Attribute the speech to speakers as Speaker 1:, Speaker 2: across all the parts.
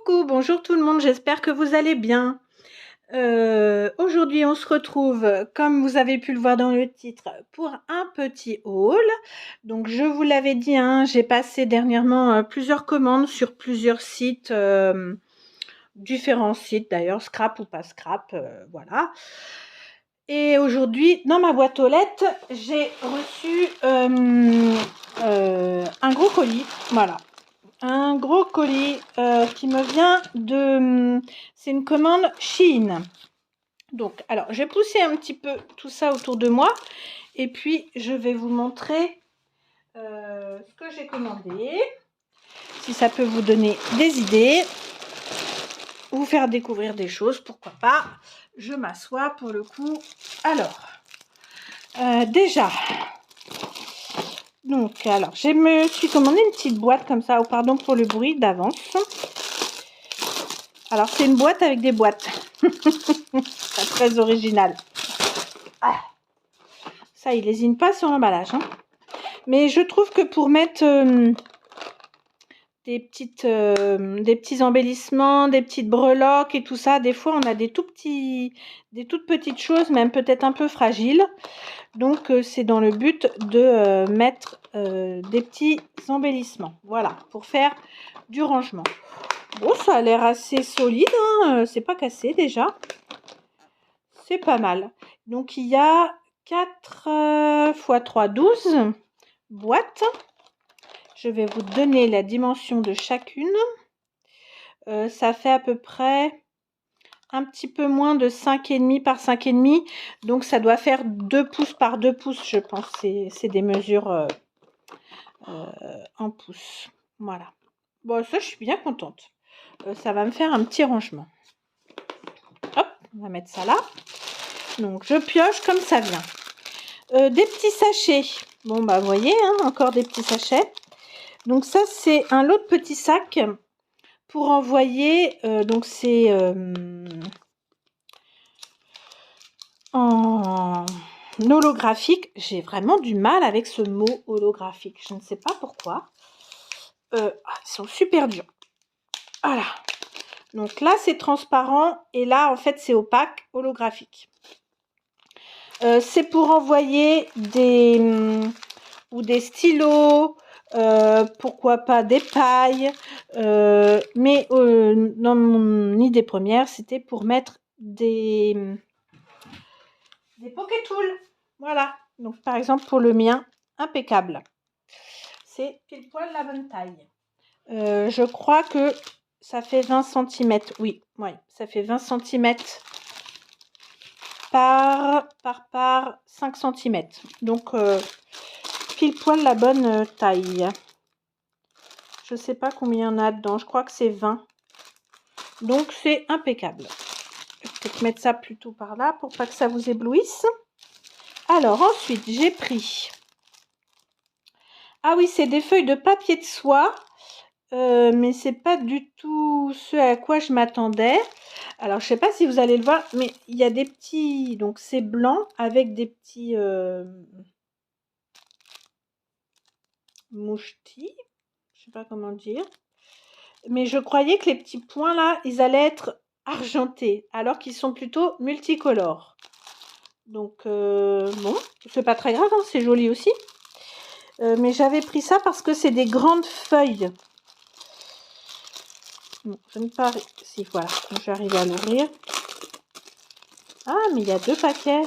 Speaker 1: Coucou, bonjour tout le monde, j'espère que vous allez bien. Aujourd'hui, on se retrouve, comme vous avez pu le voir dans le titre, pour un petit haul. Donc, je vous l'avais dit, hein, j'ai passé dernièrement plusieurs commandes sur plusieurs sites, différents sites d'ailleurs, scrap ou pas scrap, voilà. Et aujourd'hui, dans ma boîte aux lettres, j'ai reçu un gros colis, voilà. Un gros colis qui me vient de... C'est une commande Shein. Donc, alors, j'ai poussé un petit peu tout ça autour de moi. Et puis, je vais vous montrer ce que j'ai commandé. Si ça peut vous donner des idées. Vous faire découvrir des choses, pourquoi pas. Je m'assois pour le coup. Alors, déjà... Donc, alors, je me suis commandé une petite boîte comme ça. Oh, pardon pour le bruit d'avance. Alors, c'est une boîte avec des boîtes. Pas très original. Ah, ça, il lésine pas sur l'emballage. Hein. Mais je trouve que pour mettre des petits embellissements, des petites breloques et tout ça, des fois, on a des toutes petites choses, même peut-être un peu fragiles. Donc, c'est dans le but de mettre des petits embellissements. Voilà, pour faire du rangement. Bon, ça a l'air assez solide. Hein. C'est pas cassé déjà. C'est pas mal. Donc, il y a 4 x 3, 12 boîtes. Je vais vous donner la dimension de chacune. Ça fait à peu près un petit peu moins de 5,5 par 5,5. Donc, ça doit faire 2 pouces par 2 pouces, je pense. C'est des mesures en pouces. Voilà. Bon, ça, je suis bien contente. Ça va me faire un petit rangement. Hop, on va mettre ça là. Donc, je pioche comme ça vient. Des petits sachets. Bon, bah, vous voyez, hein, encore des petits sachets. Donc, ça, c'est un lot de petits sacs pour envoyer. Donc, c'est en holographique. J'ai vraiment du mal avec ce mot holographique. Je ne sais pas pourquoi. Ils sont super durs. Voilà. Donc là, c'est transparent. Et là, en fait, c'est opaque, holographique. C'est pour envoyer des stylos, pourquoi pas des pailles, mais dans mon idée première, c'était pour mettre des pocket tools. Voilà. Donc par exemple pour le mien, impeccable. C'est pile poil la bonne taille. Je crois que ça fait 20 cm. Oui, ça fait 20 cm par 5 cm. Donc, pile poil la bonne taille. Je ne sais pas combien il y en a dedans. Je crois que c'est 20. Donc, c'est impeccable. Je vais peut-être mettre ça plutôt par là pour pas que ça vous éblouisse. Alors, ensuite, j'ai pris... Ah oui, c'est des feuilles de papier de soie. Mais c'est pas du tout ce à quoi je m'attendais. Alors, je sais pas si vous allez le voir, mais il y a des petits... Donc, c'est blanc avec des petits mouchetis. Je sais pas comment dire. Mais je croyais que les petits points là, ils allaient être argentés, alors qu'ils sont plutôt multicolores. Donc, bon, c'est pas très grave, hein, c'est joli aussi. Mais j'avais pris ça parce que c'est des grandes feuilles. Bon, je ne pas... Si, voilà, j'arrive à l'ouvrir. Ah, mais il y a 2 paquets.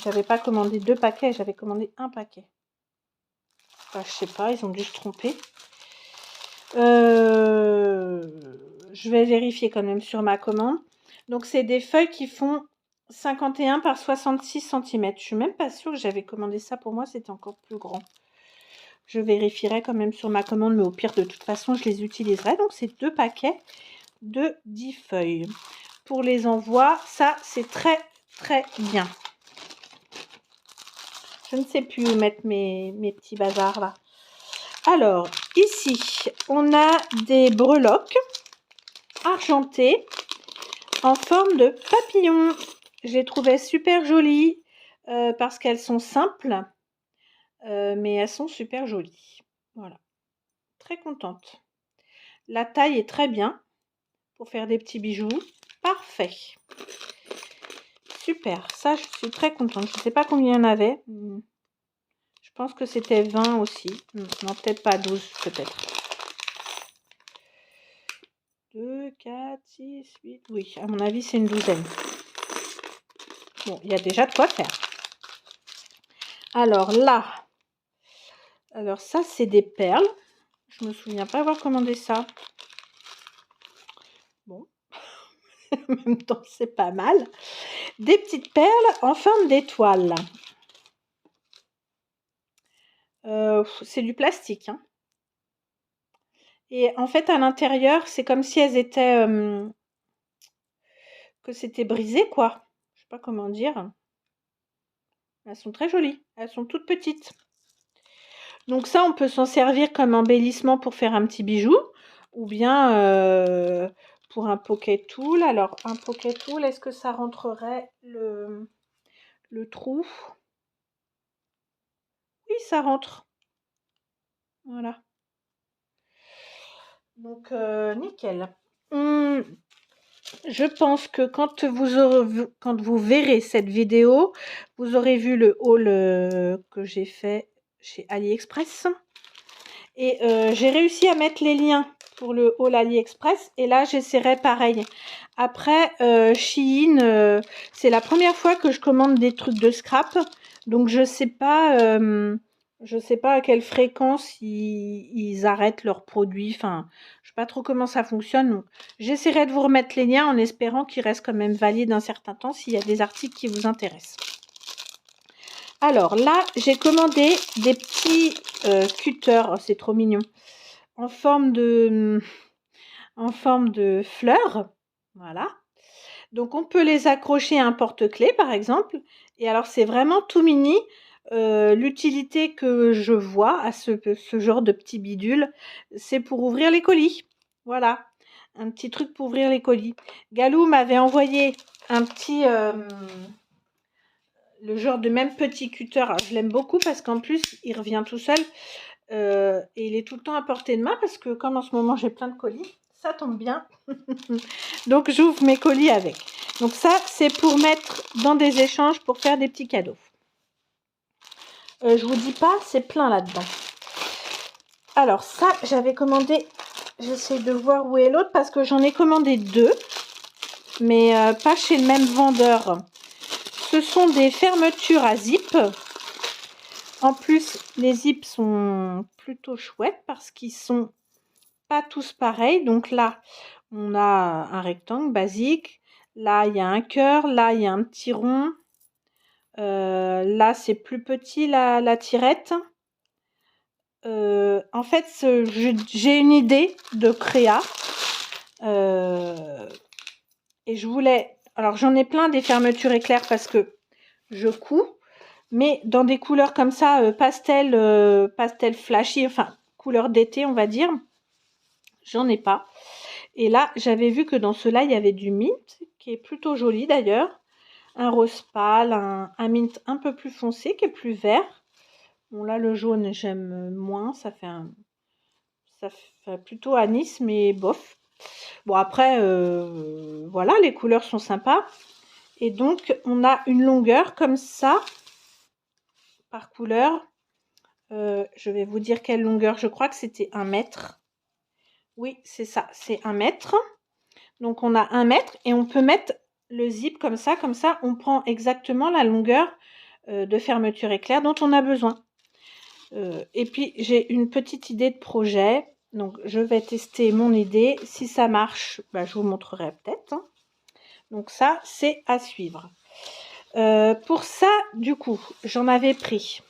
Speaker 1: J'avais pas commandé 2 paquets, j'avais commandé un paquet. Enfin, je sais pas, ils ont dû se tromper. Je vais vérifier quand même sur ma commande. Donc, c'est des feuilles qui font 51 par 66 cm. Je suis même pas sûre que j'avais commandé ça. Pour moi, c'était encore plus grand. Je vérifierai quand même sur ma commande, mais au pire, de toute façon, je les utiliserai. Donc, c'est 2 paquets de 10 feuilles. Pour les envois, ça, c'est très, très bien. Je ne sais plus où mettre mes petits bazars là. Alors, ici, on a des breloques argentées en forme de papillon. Je les trouvais super jolies parce qu'elles sont simples, mais elles sont super jolies. Voilà, très contente. La taille est très bien pour faire des petits bijoux. Parfait. Super, ça je suis très contente. Je ne sais pas combien il y en avait. Je pense que c'était 20 aussi. Non, peut-être pas 12, peut-être. 2, 4, 6, 8. Oui, à mon avis, c'est une douzaine. Bon, il y a déjà de quoi faire. Alors là, alors ça, c'est des perles. Je me souviens pas avoir commandé ça. Bon, en même temps, c'est pas mal. Des petites perles en forme d'étoile. C'est du plastique, hein. Et en fait, à l'intérieur, c'est comme si elles étaient... que c'était brisé, quoi. Je sais pas comment dire. Elles sont très jolies. Elles sont toutes petites. Donc ça, on peut s'en servir comme embellissement pour faire un petit bijou. Ou bien pour un pocket tool. Alors, un pocket tool, est-ce que ça rentrerait le trou? Oui, ça rentre. Voilà. Donc, nickel. Je pense que quand vous verrez cette vidéo, vous aurez vu le haul que j'ai fait chez AliExpress. Et j'ai réussi à mettre les liens pour le haul AliExpress. Et là, j'essaierai pareil. Après, Shein, c'est la première fois que je commande des trucs de scrap. Donc, je sais pas à quelle fréquence ils arrêtent leurs produits. Enfin, je sais pas trop comment ça fonctionne. Donc, j'essaierai de vous remettre les liens en espérant qu'ils restent quand même valides un certain temps s'il y a des articles qui vous intéressent. Alors là, j'ai commandé des petits cutters. Oh, c'est trop mignon. En forme de fleurs. Voilà. Donc, on peut les accrocher à un porte-clés, par exemple. Et alors, c'est vraiment tout mini. L'utilité que je vois à ce genre de petit bidule, c'est pour ouvrir les colis. Voilà. Un petit truc pour ouvrir les colis. Galou m'avait envoyé un petit... le genre de même petit cutter. Alors, je l'aime beaucoup parce qu'en plus, il revient tout seul. Et il est tout le temps à portée de main parce que comme en ce moment, j'ai plein de colis, ça tombe bien. Donc, j'ouvre mes colis avec. Donc, ça, c'est pour mettre dans des échanges pour faire des petits cadeaux. Je vous dis pas, c'est plein là-dedans. Alors, ça, j'avais commandé... J'essaie de voir où est l'autre parce que j'en ai commandé 2. Mais pas chez le même vendeur. Ce sont des fermetures à zip. En plus, les zips sont plutôt chouettes parce qu'ils sont pas tous pareils. Donc là, on a un rectangle basique. Là, il y a un cœur. Là, il y a un petit rond. Là, c'est plus petit la tirette. En fait, j'ai une idée de créa. Et je voulais... Alors, j'en ai plein des fermetures éclairs parce que je couds. Mais dans des couleurs comme ça, pastel flashy, enfin, couleur d'été, on va dire. J'en ai pas. Et là, j'avais vu que dans ceux-là, il y avait du mint, qui est plutôt joli d'ailleurs. Un rose pâle, un mint un peu plus foncé, qui est plus vert. Bon, là, le jaune, j'aime moins. Ça fait plutôt anis, mais bof. Bon, après, voilà, les couleurs sont sympas. Et donc, on a une longueur comme ça, par couleur. Je vais vous dire quelle longueur. Je crois que c'était 1 mètre. Oui, c'est ça, c'est 1 mètre. Donc, on a 1 mètre et on peut mettre le zip comme ça. Comme ça, on prend exactement la longueur de fermeture éclair dont on a besoin. Et puis, j'ai une petite idée de projet. Donc, je vais tester mon idée. Si ça marche, bah, je vous montrerai peut-être. Hein. Donc, ça, c'est à suivre. Pour ça, du coup, j'en avais pris.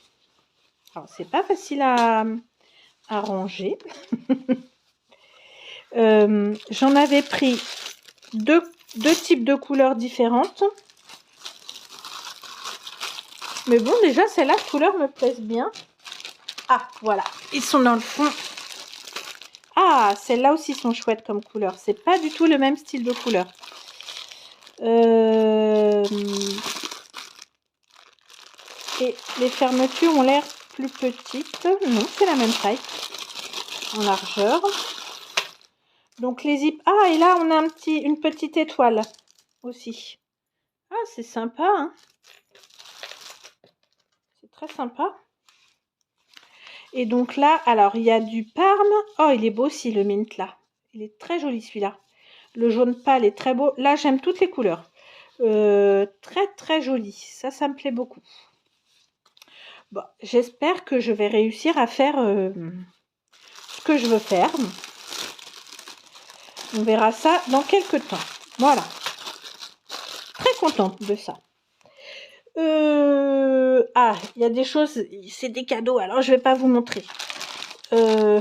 Speaker 1: Alors, c'est pas facile à ranger. J'en avais pris deux types de couleurs différentes. Mais bon, déjà, celles-là, couleurs me plaisent bien. Ah, voilà. Ils sont dans le fond. Ah, celles-là aussi sont chouettes comme couleur. C'est pas du tout le même style de couleur. Et les fermetures ont l'air plus petites. Non, c'est la même taille. En largeur. Donc les zips. Ah, et là, on a une petite étoile aussi. Ah, c'est sympa, hein. C'est très sympa. Et donc là, alors, il y a du Parme. Oh, il est beau aussi, le mint, là. Il est très joli, celui-là. Le jaune pâle est très beau. Là, j'aime toutes les couleurs. Très, très joli. Ça me plaît beaucoup. Bon, j'espère que je vais réussir à faire ce que je veux faire. On verra ça dans quelques temps. Voilà. Très contente de ça. Ah, il y a des choses, c'est des cadeaux, alors je vais pas vous montrer. Je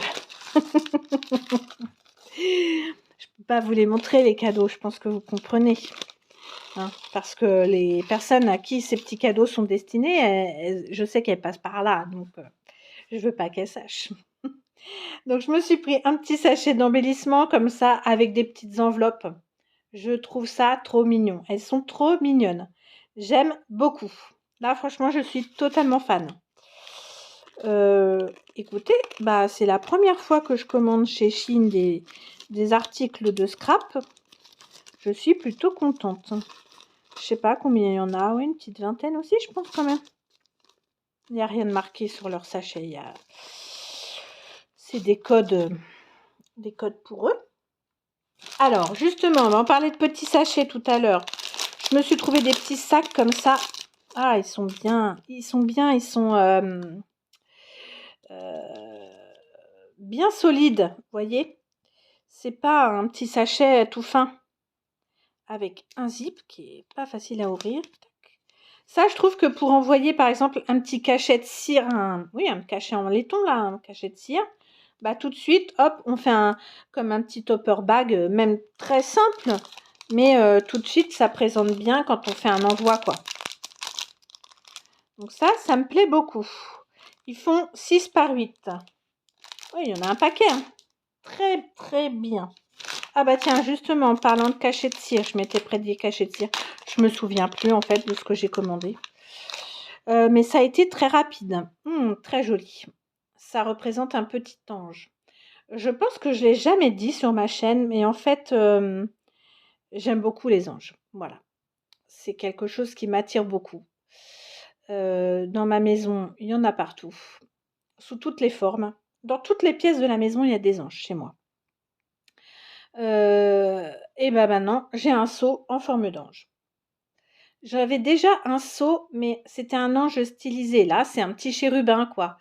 Speaker 1: peux pas vous les montrer, les cadeaux, je pense que vous comprenez. Hein, parce que les personnes à qui ces petits cadeaux sont destinés, je sais qu'elles passent par là, donc je veux pas qu'elles sachent. Donc je me suis pris un petit sachet d'embellissement comme ça, avec des petites enveloppes. Je trouve ça trop mignon. Elles sont trop mignonnes. J'aime beaucoup. Là, franchement, je suis totalement fan. Écoutez, bah, c'est la première fois que je commande chez Shein des articles de scrap. Je suis plutôt contente. Je sais pas combien il y en a. Oui, une petite vingtaine aussi, je pense quand même. Il n'y a rien de marqué sur leur sachet. C'est des codes pour eux. Alors, justement, on va en parler de petits sachets tout à l'heure. Je me suis trouvé des petits sacs comme ça. Ah, ils sont bien. Ils sont bien. Ils sont bien solides. Vous voyez? C'est pas un petit sachet tout fin. Avec un zip qui est pas facile à ouvrir. Ça, je trouve que pour envoyer, par exemple, un petit cachet de cire, un cachet en laiton, là, un cachet de cire, bah, tout de suite, hop, on fait comme un petit topper bag, même très simple, mais tout de suite, ça présente bien quand on fait un envoi, quoi. Donc ça me plaît beaucoup. Ils font 6 par 8. Oui, il y en a un paquet, hein. Très, très bien. Ah bah tiens, justement, en parlant de cachet de cire, je m'étais près des cachets de cire. Je me souviens plus, en fait, de ce que j'ai commandé. Mais ça a été très rapide. Très joli. Ça représente un petit ange. Je pense que je ne l'ai jamais dit sur ma chaîne, mais en fait, j'aime beaucoup les anges. Voilà. C'est quelque chose qui m'attire beaucoup. Dans ma maison, il y en a partout. Sous toutes les formes. Dans toutes les pièces de la maison, il y a des anges chez moi. Et ben maintenant, j'ai un seau en forme d'ange. J'avais déjà un seau, mais c'était un ange stylisé. Là, c'est un petit chérubin, quoi.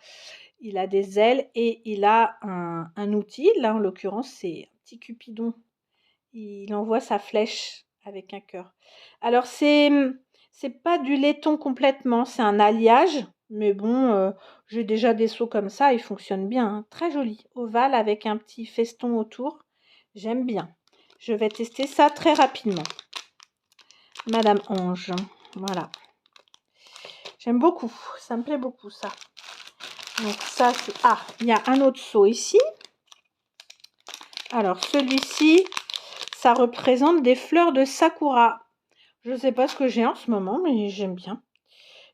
Speaker 1: Il a des ailes et il a un outil. Là, en l'occurrence, c'est un petit cupidon. Il envoie sa flèche avec un cœur. Alors, c'est pas du laiton complètement, c'est un alliage. Mais bon, j'ai déjà des seaux comme ça, ils fonctionnent bien, hein. Très joli, ovale avec un petit feston autour. J'aime bien. Je vais tester ça très rapidement. Madame Ange, voilà. J'aime beaucoup, ça me plaît beaucoup ça. Donc ça, c'est... Ah, il y a un autre seau ici. Alors celui-ci, ça représente des fleurs de sakura. Je ne sais pas ce que j'ai en ce moment, mais j'aime bien.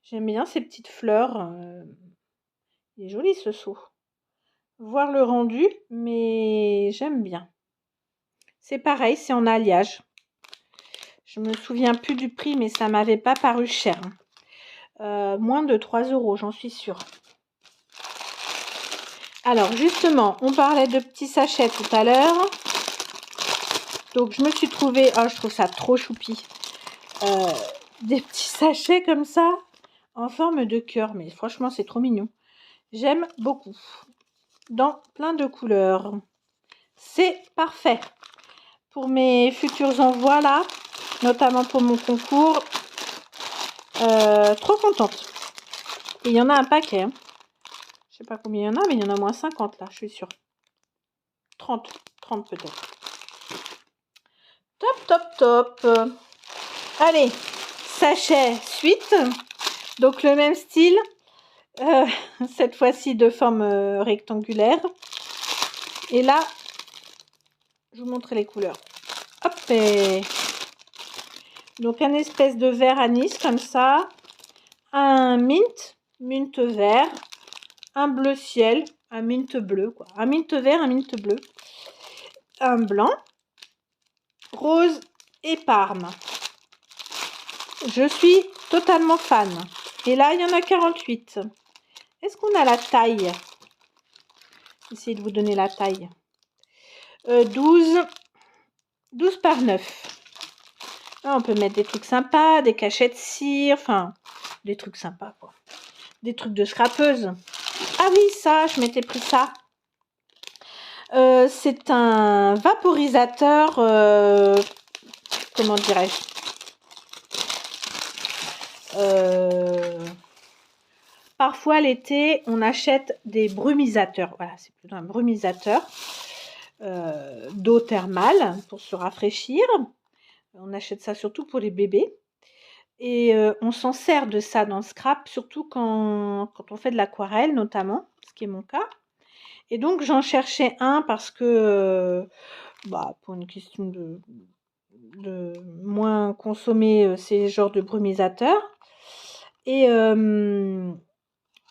Speaker 1: J'aime bien ces petites fleurs. Il est joli ce seau. Voir le rendu, mais j'aime bien. C'est pareil, c'est en alliage. Je me souviens plus du prix, mais ça m'avait pas paru cher. Moins de 3 €, j'en suis sûre. Alors justement, on parlait de petits sachets tout à l'heure. Donc je me suis trouvé, oh je trouve ça trop choupi, des petits sachets comme ça, en forme de cœur. Mais franchement, c'est trop mignon. J'aime beaucoup. Dans plein de couleurs. C'est parfait. Pour mes futurs envois là, notamment pour mon concours. Trop contente. Et il y en a un paquet. Hein. Je sais pas combien il y en a, mais il y en a au moins 50 là, je suis sûre. 30 peut-être. Top, top, top. Allez, sachet suite. Donc le même style. Cette fois-ci de forme rectangulaire. Et là, je vous montre les couleurs. Hop. Et... Donc un espèce de vert anis comme ça. Un mint vert. Un bleu ciel. Un mint bleu quoi. Un mint vert, un mint bleu. un blanc, rose et parme. Je suis totalement fan. Et là, il y en a 48. Est-ce qu'on a la taille? Essayez de vous donner la taille. 12 par 9. Là, on peut mettre des trucs sympas, des cachets de cire, enfin, des trucs sympas, quoi. Des trucs de scrapeuse. Ah oui, ça, je m'étais pris ça. C'est un vaporisateur, comment dirais-je, parfois l'été on achète des brumisateurs, voilà, c'est plutôt un brumisateur d'eau thermale pour se rafraîchir. On achète ça surtout pour les bébés et on s'en sert de ça dans le scrap, surtout quand on fait de l'aquarelle notamment, ce qui est mon cas. Et donc j'en cherchais un parce que pour une question de moins consommer ces genres de brumisateurs. Et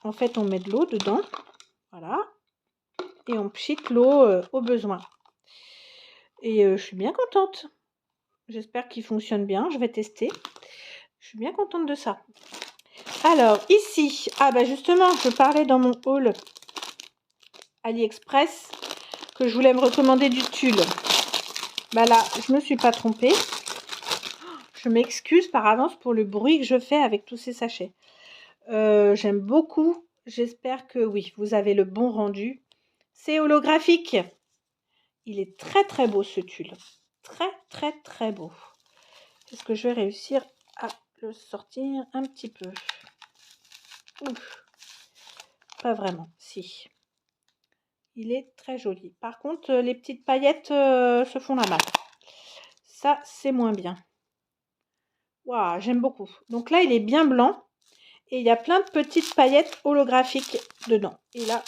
Speaker 1: en fait, on met de l'eau dedans, voilà, et on pchite l'eau au besoin. Et je suis bien contente. J'espère qu'il fonctionne bien. Je vais tester. Je suis bien contente de ça. Alors, ici, justement, je parlais dans mon haul AliExpress que je voulais me recommander du tulle. Là, je me suis pas trompée. Je m'excuse par avance pour le bruit que je fais avec tous ces sachets. J'aime beaucoup. J'espère que oui, vous avez le bon rendu. C'est holographique. Il est très très beau ce tulle. Très très très beau. Est-ce que je vais réussir à le sortir un petit peu? Ouf. Pas vraiment, si. Il est très joli. Par contre, les petites paillettes se font la malle. Ça, c'est moins bien. Waouh, j'aime beaucoup. Donc là, il est bien blanc. Et il y a plein de petites paillettes holographiques dedans. Et là,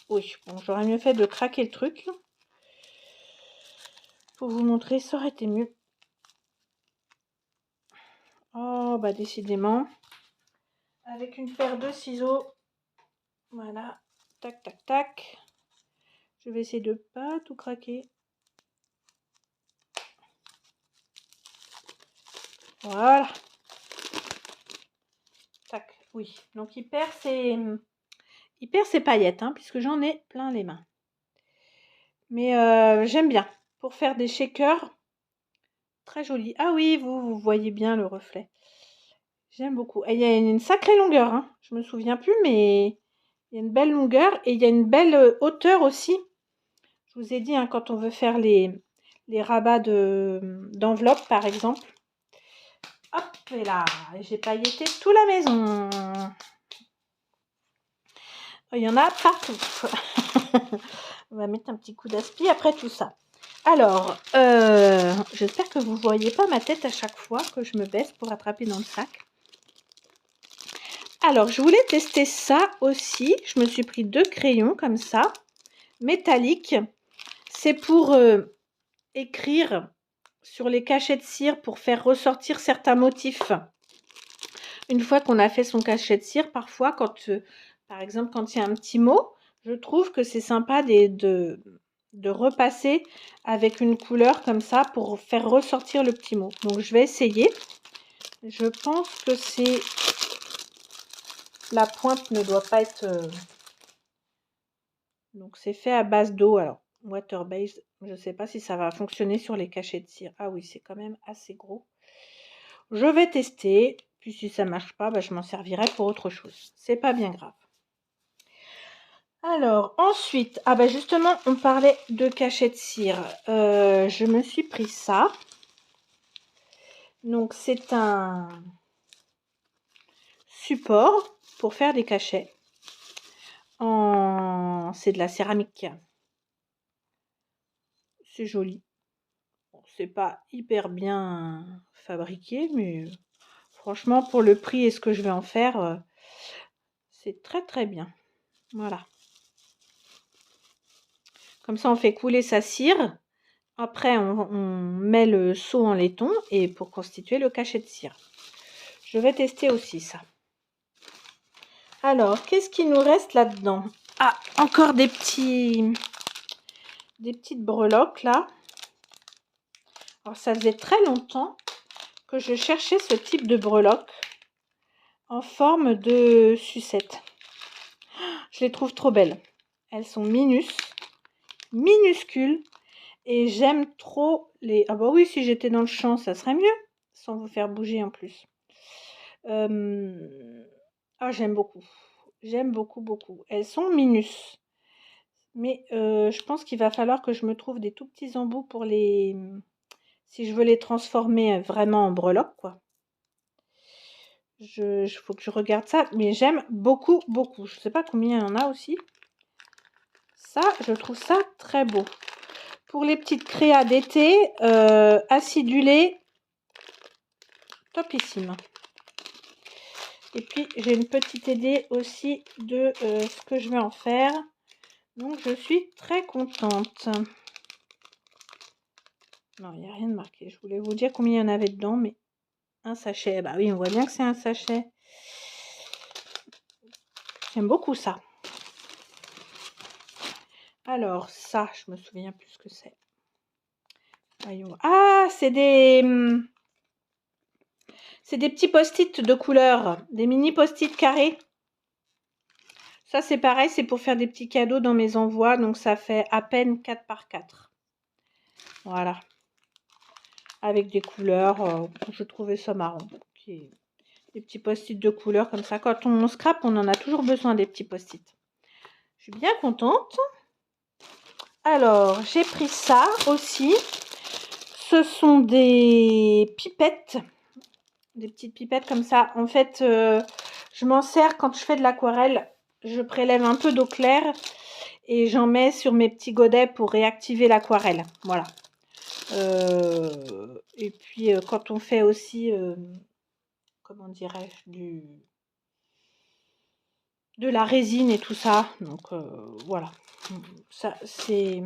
Speaker 1: oui, bon, j'aurais mieux fait de craquer le truc. Pour vous montrer, ça aurait été mieux. Oh, décidément. Avec une paire de ciseaux. Voilà. Tac, tac, tac. Je vais essayer de pas tout craquer. Voilà. Tac, oui. Donc, il perd ses paillettes, hein, puisque j'en ai plein les mains. Mais j'aime bien. Pour faire des shakers, très joli. Ah oui, vous voyez bien le reflet. J'aime beaucoup. Et il y a une sacrée longueur, hein. Je me souviens plus, mais il y a une belle longueur et il y a une belle hauteur aussi. Je vous ai dit, hein, quand on veut faire les rabats d'enveloppe, par exemple. Hop, et là, j'ai pailleté toute la maison. Il y en a partout. On va mettre un petit coup d'aspi après tout ça. Alors, j'espère que vous ne voyez pas ma tête à chaque fois que je me baisse pour attraper dans le sac. Alors, je voulais tester ça aussi. Je me suis pris 2 crayons comme ça, métalliques. C'est pour écrire sur les cachets de cire pour faire ressortir certains motifs. Une fois qu'on a fait son cachet de cire, parfois, par exemple, quand il y a un petit mot, je trouve que c'est sympa de repasser avec une couleur comme ça pour faire ressortir le petit mot. Donc, je vais essayer. Je pense que c'est... La pointe ne doit pas être... Donc, c'est fait à base d'eau. Alors, water-based, je ne sais pas si ça va fonctionner sur les cachets de cire. Ah oui, c'est quand même assez gros. Je vais tester. Puis, si ça ne marche pas, je m'en servirai pour autre chose. C'est pas bien grave. Alors, ensuite, justement, on parlait de cachets de cire. Je me suis pris ça. Donc, c'est un support pour faire des cachets. C'est de la céramique. C'est joli. Bon, c'est pas hyper bien fabriqué, mais franchement, pour le prix et ce que je vais en faire, c'est très très bien. Voilà. Comme ça, on fait couler sa cire. Après, on met le seau en laiton et pour constituer le cachet de cire. Je vais tester aussi ça. Alors, qu'est-ce qu'il nous reste là-dedans? Ah, encore des petites breloques là. Alors, ça faisait très longtemps que je cherchais ce type de breloque en forme de sucette. Je les trouve trop belles. Elles sont minuscules. Et j'aime trop les... Ah bah oui, si j'étais dans le champ, ça serait mieux. Sans vous faire bouger en plus. Ah, j'aime beaucoup. J'aime beaucoup, beaucoup. Elles sont minus. Mais je pense qu'il va falloir que je me trouve des tout petits embouts pour les... Si je veux les transformer vraiment en breloques, quoi. Faut que je regarde ça. Mais j'aime beaucoup, beaucoup. Je ne sais pas combien il y en a aussi. Ça, je trouve ça très beau. Pour les petites créas d'été, acidulées, topissime. Et puis, j'ai une petite idée aussi de ce que je vais en faire. Donc, je suis très contente. Non, il n'y a rien de marqué. Je voulais vous dire combien il y en avait dedans, mais un sachet. Bah oui, on voit bien que c'est un sachet. J'aime beaucoup ça. Alors, ça, je me souviens plus ce que c'est. Ah, c'est des petits post-it de couleur. Des mini post-it carrés. Ça, c'est pareil, c'est pour faire des petits cadeaux dans mes envois. Donc, ça fait à peine 4 par 4. Voilà. Avec des couleurs. Je trouvais ça marrant. Des petits post-it de couleur comme ça. Quand on scrape, on en a toujours besoin des petits post-it. Je suis bien contente. Alors, j'ai pris ça aussi. Ce sont des pipettes. Des petites pipettes comme ça. En fait, je m'en sers quand je fais de l'aquarelle. Je prélève un peu d'eau claire et j'en mets sur mes petits godets pour réactiver l'aquarelle. Voilà. Et puis, quand on fait aussi, comment dirais-je, de la résine et tout ça. Donc, voilà. Ça, c'est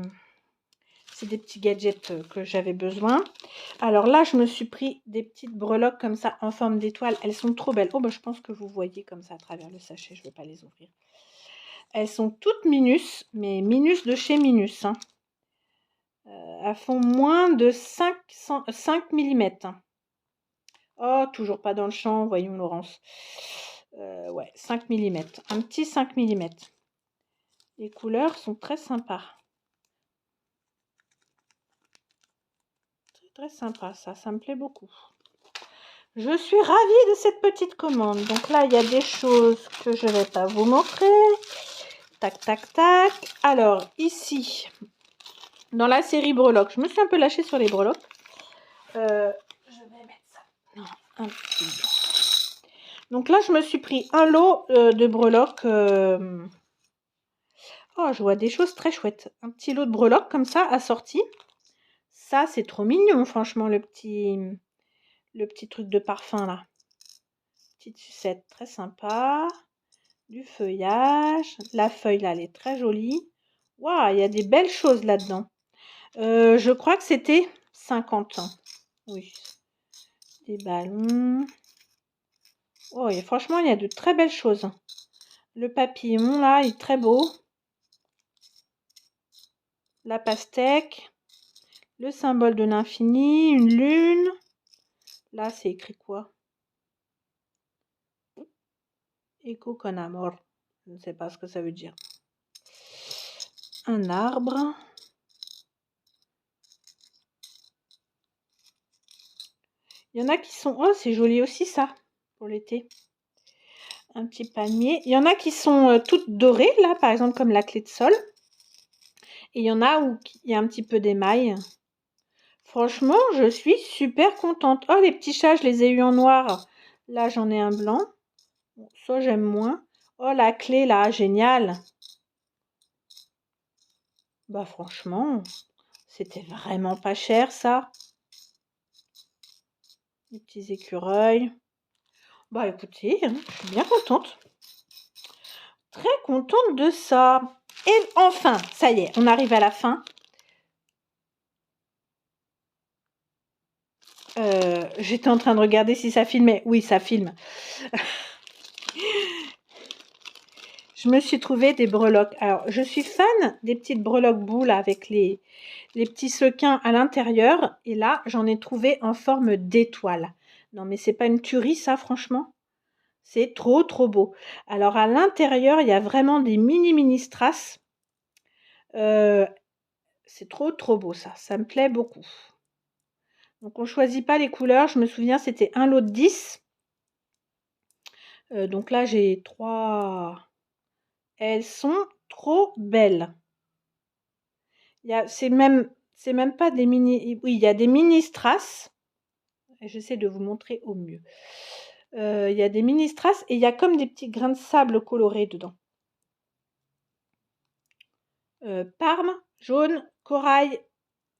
Speaker 1: des petits gadgets que j'avais besoin. Alors là, je me suis pris des petites breloques comme ça en forme d'étoile. Elles sont trop belles. Oh, bah, je pense que vous voyez comme ça à travers le sachet. Je ne vais pas les ouvrir. Elles sont toutes minus, mais minus de chez Minus. Hein. Elles font moins de 5 mm. Oh, toujours pas dans le champ. Voyons, Laurence. Ouais, 5 mm. Un petit 5 mm. Les couleurs sont très sympas. Très sympa, ça me plaît beaucoup. Je suis ravie de cette petite commande. Donc là, il y a des choses que je ne vais pas vous montrer. Tac, tac, tac. Alors, ici, dans la série breloques, je me suis un peu lâchée sur les breloques. Je vais mettre ça. Non, un petit. Donc là, je me suis pris un lot de breloques. Oh, je vois des choses très chouettes. Un petit lot de breloques comme ça, assorti. Ça, c'est trop mignon, franchement, le petit truc de parfum là. Petite sucette très sympa. Du feuillage. La feuille là, elle est très jolie. Waouh, il y a des belles choses là-dedans. Je crois que c'était 50 ans. Oui. Des ballons. Oh, et franchement, il y a de très belles choses. Le papillon là, il est très beau. La pastèque. Le symbole de l'infini. Une lune. Là, c'est écrit quoi? Eco con amor. Je ne sais pas ce que ça veut dire. Un arbre. Il y en a qui sont... Oh, c'est joli aussi ça, pour l'été. Un petit palmier. Il y en a qui sont toutes dorées, là, par exemple, comme la clé de sol. Et il y en a où il y a un petit peu d'émail. Franchement, je suis super contente. Oh, les petits chats, je les ai eus en noir. Là, j'en ai un blanc. Bon, ça, j'aime moins. Oh, la clé, là, génial. Bah, franchement, c'était vraiment pas cher, ça. Les petits écureuils. Bah, écoutez, hein, je suis bien contente. Très contente de ça. Et enfin, ça y est, on arrive à la fin. J'étais en train de regarder si ça filmait. Oui, ça filme. je me suis trouvé des breloques. Alors, je suis fan des petites breloques boules avec les petits sequins à l'intérieur. Et là, j'en ai trouvé en forme d'étoile. Non, mais c'est pas une tuerie, ça, franchement. C'est trop, trop beau. Alors, à l'intérieur, il y a vraiment des mini strass. C'est trop, trop beau, ça. Ça me plaît beaucoup. Donc, on choisit pas les couleurs. Je me souviens, c'était un lot de 10. Donc là, j'ai 3. Elles sont trop belles. C'est même pas des mini. Oui, il y a des mini strass. J'essaie de vous montrer au mieux. Il y a des mini strass et il y a comme des petits grains de sable colorés dedans. Parme, jaune, corail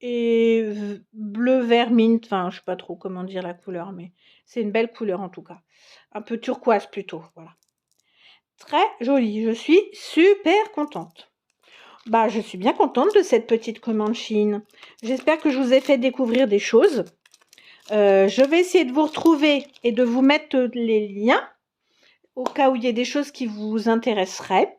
Speaker 1: et bleu vert mint. Enfin, je sais pas trop comment dire la couleur, mais c'est une belle couleur en tout cas. Un peu turquoise plutôt, voilà. Très jolie. Je suis super contente. Bah, je suis bien contente de cette petite commande Shein. J'espère que je vous ai fait découvrir des choses. Je vais essayer de vous retrouver et de vous mettre les liens au cas où il y a des choses qui vous intéresseraient.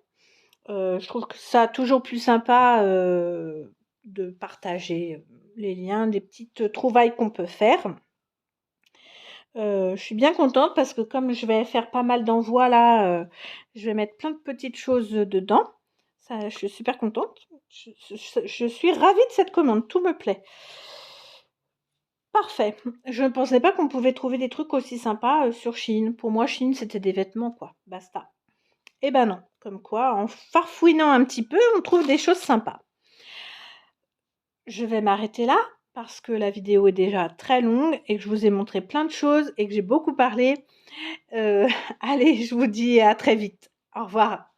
Speaker 1: Je trouve que ça toujours plus sympa de partager les liens, des petites trouvailles qu'on peut faire. Je suis bien contente parce que comme je vais faire pas mal d'envois là, je vais mettre plein de petites choses dedans. Ça, je suis super contente. Je suis ravie de cette commande, tout me plaît. Parfait. Je ne pensais pas qu'on pouvait trouver des trucs aussi sympas sur Shein. Pour moi, Shein, c'était des vêtements, quoi. Basta. Eh ben non. Comme quoi, en farfouinant un petit peu, on trouve des choses sympas. Je vais m'arrêter là parce que la vidéo est déjà très longue et que je vous ai montré plein de choses et que j'ai beaucoup parlé. Allez, je vous dis à très vite. Au revoir.